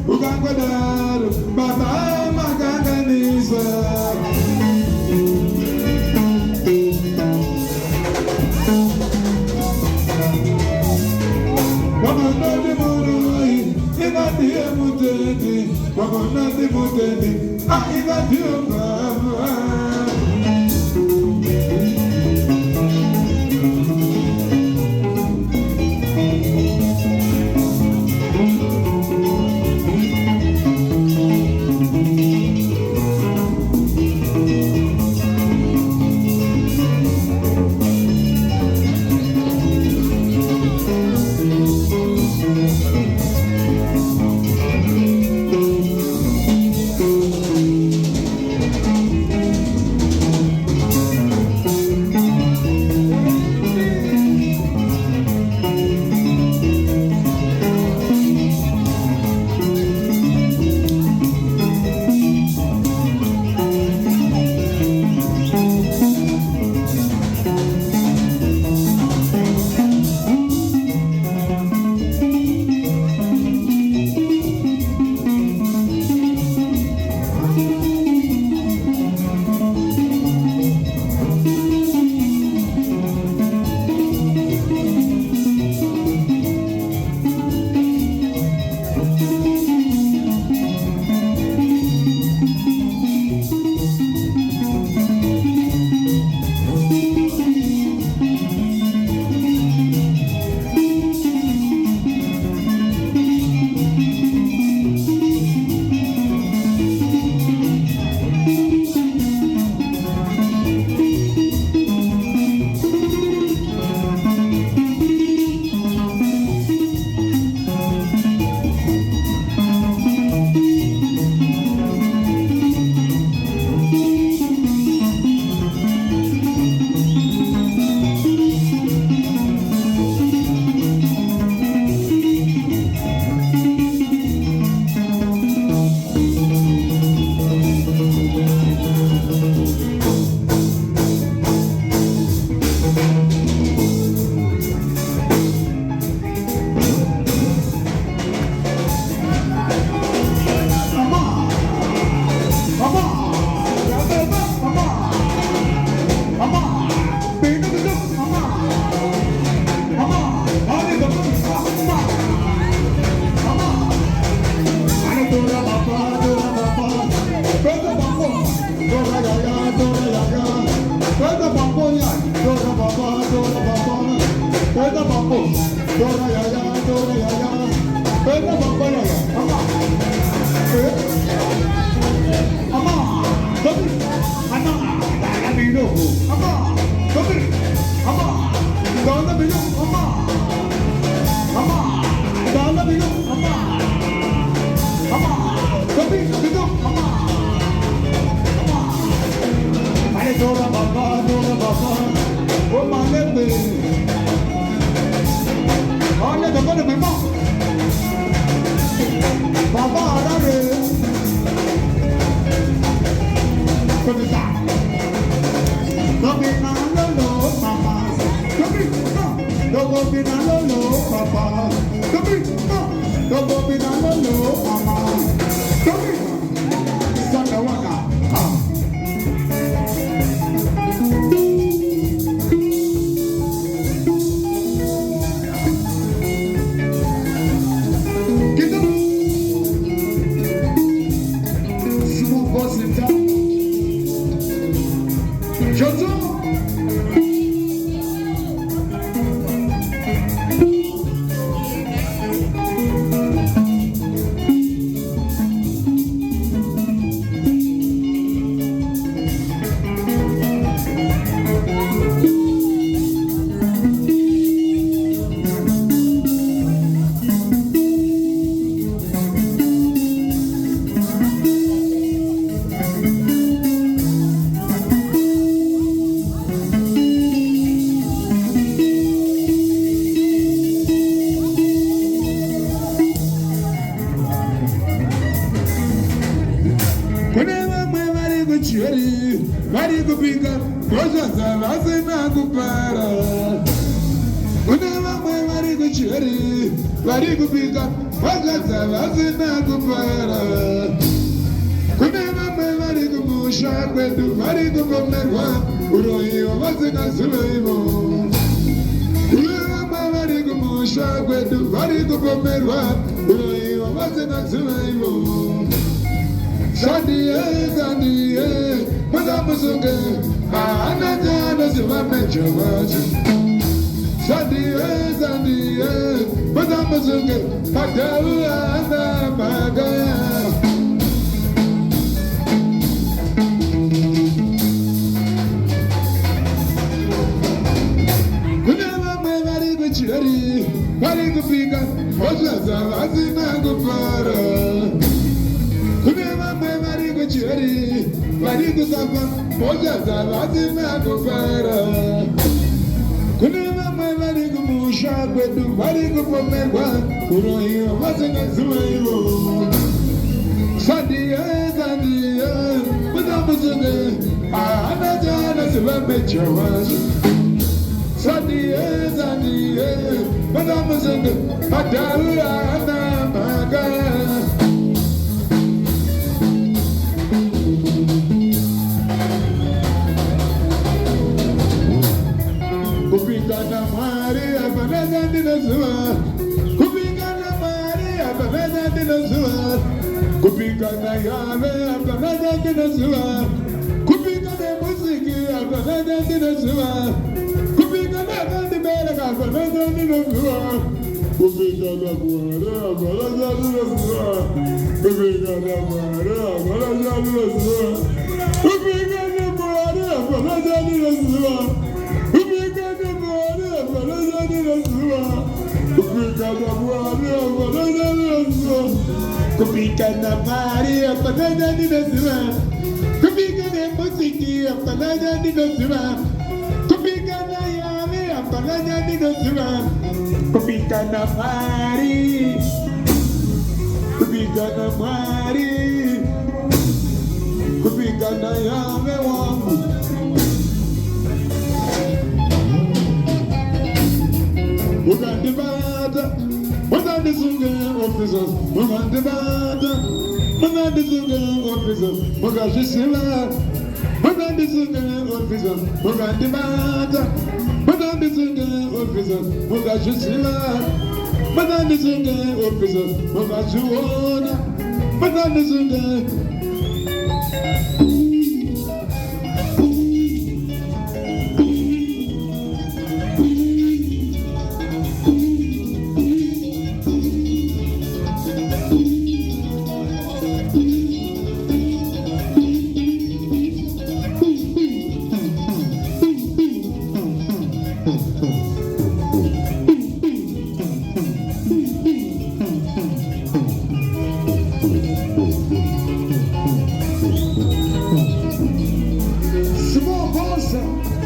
ukangodaro baba makanganisa. Wagonade moroi, ingatie mutende, wagonade mutende, ingatie baba. Wakaza zina kupara. Kunema mewari kumusha kwetu mari kukomekwa. Uroi wazina suleimo. Kunema mewari kumusha kwetu mari kukomekwa. Uroi wazina suleimo. Sandiye, sandiye, muzamusuke. Anajana sivamecho wacho. Sandiye, sandiye, muzamusuke. Padawa ana magaya. Kunema me vari kuchiri, vari kupika, ojaza lazina kupara. Kunema me vari kuchiri, vari kusafa, ojaza lazina kupara. Kunema me vari kumusha kwetu, vari kupomekwa, urohiyo wazina zuweyo. Sandiye, sandiye, muzamusuke, anajana sivamecho wacho. Sandiye, sandiye, muzamusuke, padawa ana magaya. Kupigana Maria, banana dinazua. Kupigana Maria, banana dinazua. Kupigana Yahweh, banana dinazua. Kupigana muziki, banana dinazua. Kupigana kandi bereka, banana dinazua. Kupigana Maria, banana dinazua. Kupigana Maria, banana dinazua. Kupigana Maria, banana dinazua. Kupigana Maria, banana dinazua. Kupigana muziki, banana dinazua. Kupigana Yahweh, banana dinazua. Kupigana Mari, kupigana Mari, kupigana Yahweh wangu. Mugandibata, Mugandizunga officers, Mugandibata, Mugandizunga officers, Mugashisila, Mugandizunga officers, Mugandibata, Mugandizunga officers, Mugashisila, Mugandizunga officers, Mugashuona, Mugandizunga. Small person.